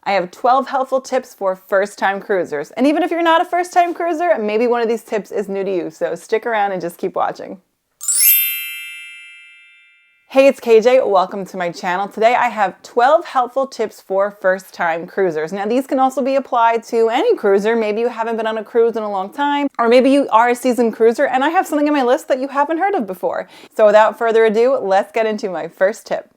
I have 12 helpful tips for first-time cruisers. And even if you're not a first-time cruiser, maybe one of these tips is new to you, so stick around and just keep watching. Hey, it's KJ. Welcome to my channel. Today I have 12 helpful tips for first-time cruisers. Now these can also be applied to any cruiser. Maybe you haven't been on a cruise in a long time, or maybe you are a seasoned cruiser and I have something on my list that you haven't heard of before. So without further ado, let's get into my first tip.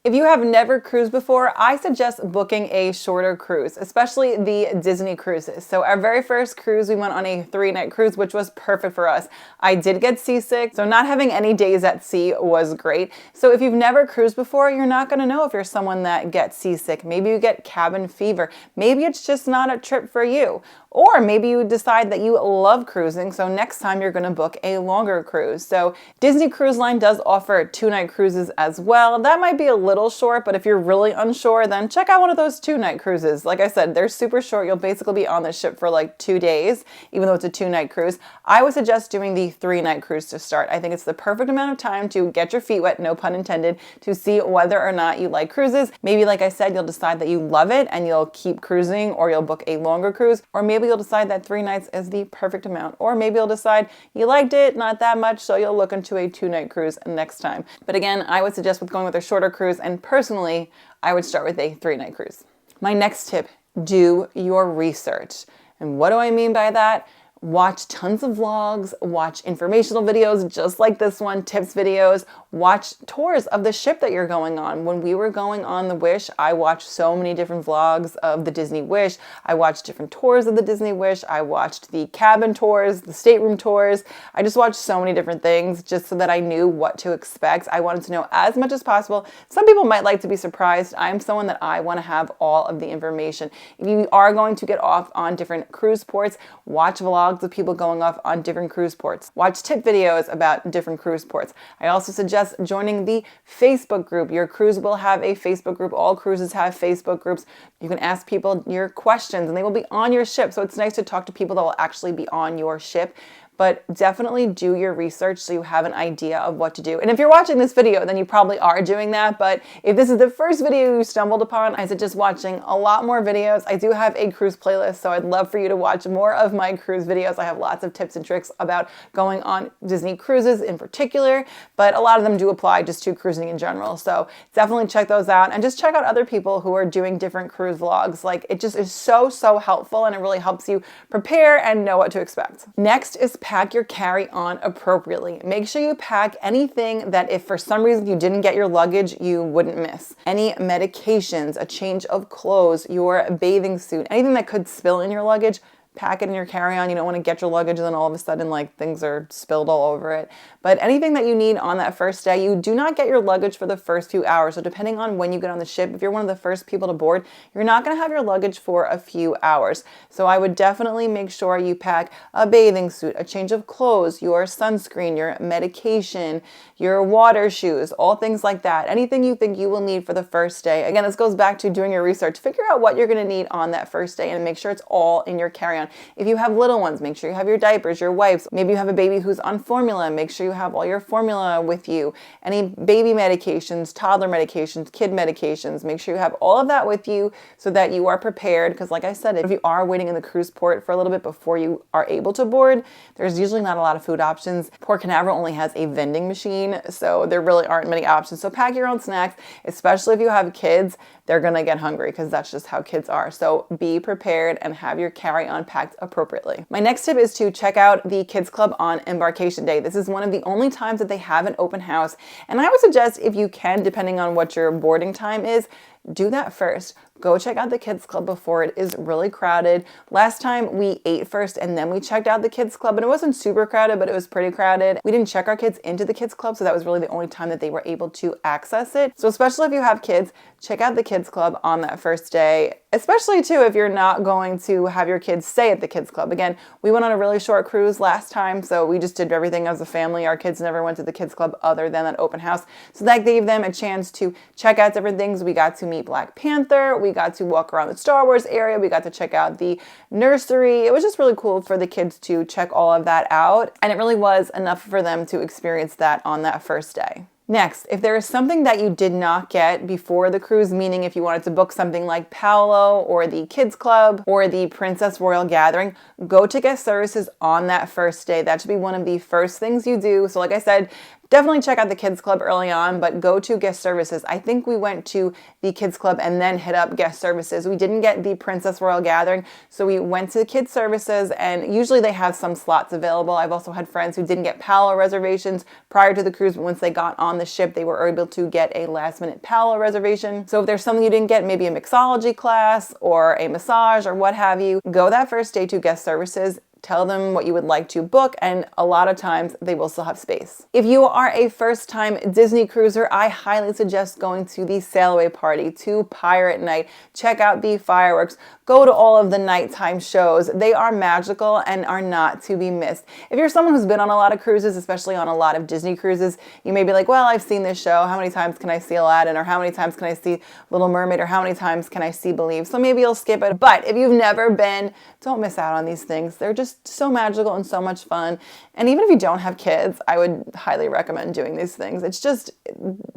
If you have never cruised before, I suggest booking a shorter cruise, especially the Disney cruises. So our very first cruise, we went on a 3-night cruise, which was perfect for us. I did get seasick, so not having any days at sea was great. So if you've never cruised before, you're not going to know if you're someone that gets seasick. Maybe you get cabin fever. Maybe it's just not a trip for you. Or maybe you decide that you love cruising, so next time you're going to book a longer cruise. So Disney Cruise Line does offer 2-night cruises as well. That might be a little short, but if you're really unsure, then check out one of those 2-night cruises. Like I said, they're super short. You'll basically be on the ship for like 2 days, even though it's a 2-night cruise. I would suggest doing the 3-night cruise to start. I think it's the perfect amount of time to get your feet wet, no pun intended, to see whether or not you like cruises. Maybe, like I said, you'll decide that you love it and you'll keep cruising, or you'll book a longer cruise, or maybe you'll decide that 3 nights is the perfect amount, or maybe you'll decide you liked it, not that much, so you'll look into a 2-night cruise next time. But again, I would suggest with going with a shorter cruise, and personally, I would start with a 3-night cruise. My next tip, do your research. And what do I mean by that? Watch tons of vlogs, watch informational videos just like this one, tips videos, watch tours of the ship that you're going on. When we were going on the Wish, I watched so many different vlogs of the Disney Wish. I watched different tours of the Disney Wish. I watched the cabin tours, the stateroom tours. I just watched so many different things just so that I knew what to expect. I wanted to know as much as possible. Some people might like to be surprised. I'm someone that I want to have all of the information. If you are going to get off on different cruise ports, watch vlogs of people going off on different cruise ports. Watch tip videos about different cruise ports. I also suggest joining the Facebook group. Your cruise will have a Facebook group. All cruises have Facebook groups. You can ask people your questions and they will be on your ship. So it's nice to talk to people that will actually be on your ship. But definitely do your research so you have an idea of what to do. And if you're watching this video, then you probably are doing that. But if this is the first video you stumbled upon, I suggest watching a lot more videos. I do have a cruise playlist, so I'd love for you to watch more of my cruise videos. I have lots of tips and tricks about going on Disney cruises in particular, but a lot of them do apply just to cruising in general. So definitely check those out and just check out other people who are doing different cruise vlogs. Like, it just is so helpful, and it really helps you prepare and know what to expect. Next is pack your carry-on appropriately. Make sure you pack anything that if for some reason you didn't get your luggage, you wouldn't miss. Any medications, a change of clothes, your bathing suit, anything that could spill in your luggage, pack it in your carry-on. You don't want to get your luggage and then all of a sudden like things are spilled all over it. But anything that you need on that first day, you do not get your luggage for the first few hours. So depending on when you get on the ship, if you're one of the first people to board, you're not going to have your luggage for a few hours. So I would definitely make sure you pack a bathing suit, a change of clothes, your sunscreen, your medication, your water shoes, all things like that. Anything you think you will need for the first day. Again, this goes back to doing your research. Figure out what you're going to need on that first day and make sure it's all in your carry-on. If you have little ones, make sure you have your diapers, your wipes. Maybe you have a baby who's on formula. Make sure you have all your formula with you. Any baby medications, toddler medications, kid medications. Make sure you have all of that with you so that you are prepared. Because like I said, if you are waiting in the cruise port for a little bit before you are able to board, there's usually not a lot of food options. Port Canaveral only has a vending machine, so there really aren't many options. So pack your own snacks, especially if you have kids. They're gonna get hungry because that's just how kids are. So be prepared and have your carry-on packed appropriately. My next tip is to check out the Kids Club on embarkation day. This is one of the only times that they have an open house. And I would suggest, if you can, depending on what your boarding time is, do that first. Go check out the Kids Club before it is really crowded. Last time we ate first and then we checked out the Kids Club, and it wasn't super crowded, but it was pretty crowded. We didn't check our kids into the Kids Club, so that was really the only time that they were able to access it. So especially if you have kids, check out the Kids Club on that first day, especially too if you're not going to have your kids stay at the Kids Club. Again, we went on a really short cruise last time, so we just did everything as a family. Our kids never went to the Kids Club other than that open house. So that gave them a chance to check out different things. We got to meet Black Panther. We got to walk around the Star Wars area. We got to check out the nursery. It was just really cool for the kids to check all of that out. And it really was enough for them to experience that on that first day. Next, if there is something that you did not get before the cruise, meaning if you wanted to book something like Paolo or the Kids Club or the Princess Royal Gathering, go to guest services on that first day. That should be one of the first things you do. So like I said, definitely check out the Kids Club early on, but go to guest services. I think we went to the Kids Club and then hit up guest services. We didn't get the Princess Royal Gathering, so we went to the Kids Services, and usually they have some slots available. I've also had friends who didn't get Paolo reservations prior to the cruise, but once they got on the ship, they were able to get a last-minute Paolo reservation. So if there's something you didn't get, maybe a mixology class or a massage or what have you, go that first day to guest services. Tell them what you would like to book, and a lot of times they will still have space. If you are a first-time Disney cruiser, I highly suggest going to the sail away party, to Pirate Night. Check out the fireworks. Go to all of the nighttime shows. They are magical and are not to be missed. If you're someone who's been on a lot of cruises, especially on a lot of Disney cruises, you may be like, well, I've seen this show. How many times can I see Aladdin? Or how many times can I see Little Mermaid? Or how many times can I see Believe? So maybe you'll skip it. But if you've never been, don't miss out on these things. They're just so magical and so much fun. And even if you don't have kids, I would highly recommend doing these things. It's just,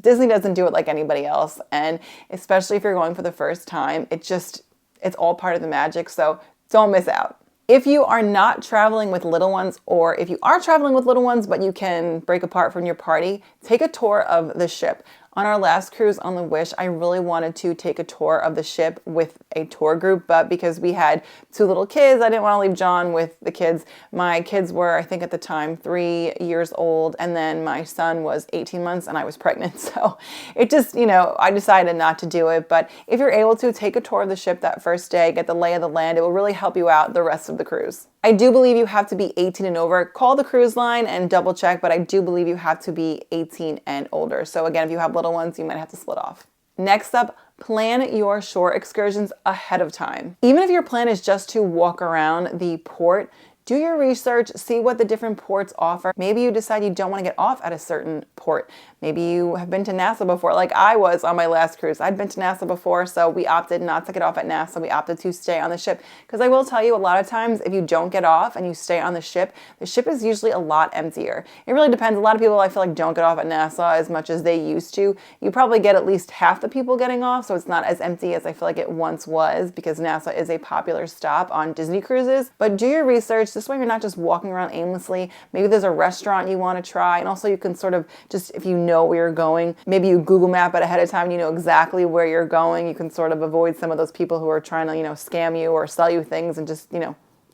Disney doesn't do it like anybody else. And especially if you're going for the first time, it's all part of the magic. So don't miss out. If you are not traveling with little ones, or if you are traveling with little ones, but you can break apart from your party, take a tour of the ship. On our last cruise on the Wish, I really wanted to take a tour of the ship with a tour group, but because we had 2 little kids, I didn't want to leave John with the kids. My kids were, I think at the time, 3 years old, and then my son was 18 months and I was pregnant. So it just, I decided not to do it. But if you're able to, take a tour of the ship that first day, get the lay of the land, it will really help you out the rest of the cruise. I do believe you have to be 18 and over. Call the cruise line and double check, but I do believe you have to be 18 and older. So again, if you have little ones, you might have to split off. Next up, plan your shore excursions ahead of time. Even if your plan is just to walk around the port, do your research, see what the different ports offer. Maybe you decide you don't want to get off at a certain port. Maybe you have been to Nassau before, like I was on my last cruise. I'd been to Nassau before, so we opted not to get off at Nassau. We opted to stay on the ship. Because I will tell you, a lot of times, if you don't get off and you stay on the ship is usually a lot emptier. It really depends. A lot of people, I feel like, don't get off at Nassau as much as they used to. You probably get at least half the people getting off, so it's not as empty as I feel like it once was, because Nassau is a popular stop on Disney cruises. But do your research. This way you're not just walking around aimlessly. Maybe there's a restaurant you want to try, and also you can sort of just, if you know where you're going, maybe you Google map it ahead of time and you know exactly where you're going. You can sort of avoid some of those people who are trying to, scam you or sell you things, and just,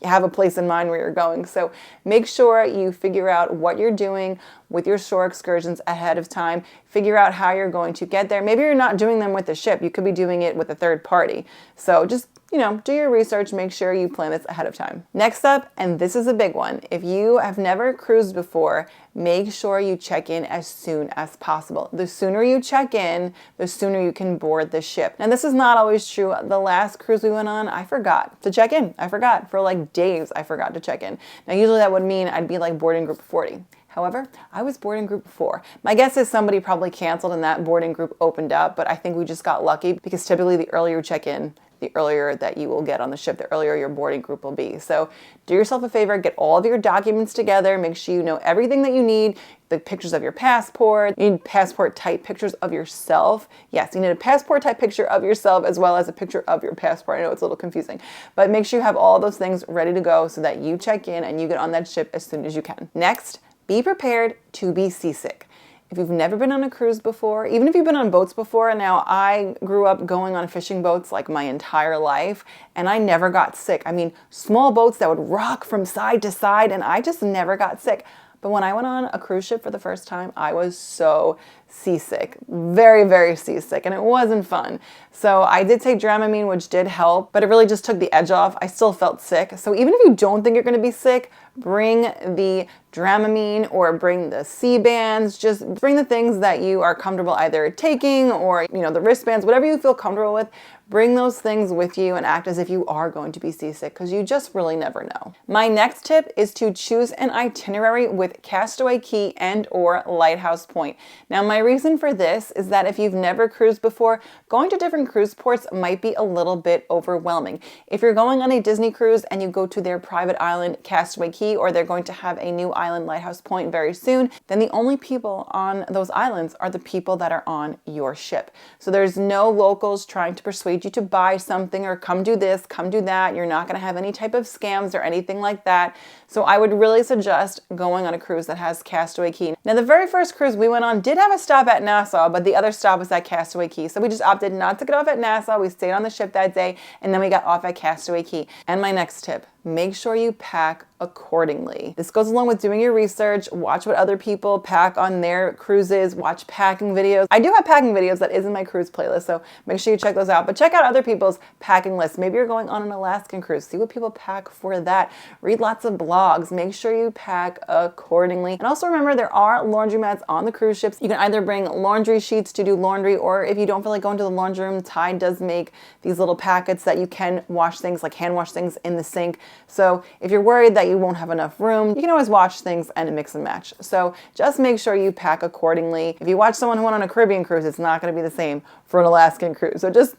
have a place in mind where you're going. So make sure you figure out what you're doing with your shore excursions ahead of time. Figure out how you're going to get there. Maybe you're not doing them with the ship. You could be doing it with a third party. So just, do your research. Make sure you plan this ahead of time. Next up, and this is a big one, if you have never cruised before, make sure you check in as soon as possible. The sooner you check in, the sooner you can board the ship. And this is not always true. The last cruise we went on, I forgot to check in. I forgot. For like days, I forgot to check in. Now, usually that would mean I'd be like boarding group 40. However, I was boarding group 4. My guess is somebody probably canceled and that boarding group opened up, but I think we just got lucky, because typically the earlier you check in, the earlier that you will get on the ship, the earlier your boarding group will be. So do yourself a favor, get all of your documents together, make sure you know everything that you need, the pictures of your passport, you need passport type pictures of yourself. Yes, you need a passport type picture of yourself as well as a picture of your passport. I know it's a little confusing, but make sure you have all those things ready to go so that you check in and you get on that ship as soon as you can. Next, be prepared to be seasick. If you've never been on a cruise before, even if you've been on boats before, now I grew up going on fishing boats like my entire life, and I never got sick. I mean, small boats that would rock from side to side, and I just never got sick. But when I went on a cruise ship for the first time, I was so seasick, very, very seasick, and it wasn't fun. So I did take Dramamine, which did help, but it really just took the edge off. I still felt sick. So even if you don't think you're going to be sick, bring the Dramamine or bring the C-bands. Just bring the things that you are comfortable either taking, or the wristbands, whatever you feel comfortable with. Bring those things with you and act as if you are going to be seasick, because you just really never know. My next tip is to choose an itinerary with Castaway Key and or Lighthouse Point. Now, my my reason for this is that if you've never cruised before, going to different cruise ports might be a little bit overwhelming. If you're going on a Disney cruise and you go to their private island, Castaway Key, or they're going to have a new island, Lighthouse Point, very soon, then the only people on those islands are the people that are on your ship. So there's no locals trying to persuade you to buy something or come do this, come do that. You're not going to have any type of scams or anything like that. So I would really suggest going on a cruise that has Castaway Key. Now, the very first cruise we went on did have a stop at Nassau, but the other stop was at Castaway Key. So we just opted not to get off at Nassau. We stayed on the ship that day, and then we got off at Castaway Key. And my next tip, make sure you pack accordingly. This goes along with doing your research. Watch what other people pack on their cruises. Watch packing videos. I do have packing videos that is in my cruise playlist, so make sure you check those out. But check out other people's packing lists. Maybe you're going on an Alaskan cruise. See what people pack for that. Read lots of blogs. Make sure you pack accordingly. And also remember, there are laundromats on the cruise ships. You can either bring laundry sheets to do laundry, or if you don't feel like going to the laundry room, Tide does make these little packets that you can wash things, like hand wash things in the sink. So if you're worried that you won't have enough room, you can always wash things and mix and match. So just make sure you pack accordingly. If you watch someone who went on a Caribbean cruise, it's not going to be the same for an Alaskan cruise. So just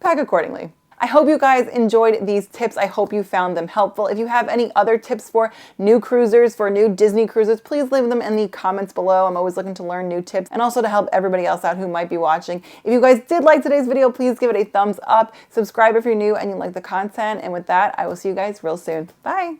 pack accordingly. I hope you guys enjoyed these tips. I hope you found them helpful. If you have any other tips for new cruisers, for new Disney cruises, please leave them in the comments below. I'm always looking to learn new tips and also to help everybody else out who might be watching. If you guys did like today's video, please give it a thumbs up. Subscribe if you're new and you like the content. And with that, I will see you guys real soon. Bye.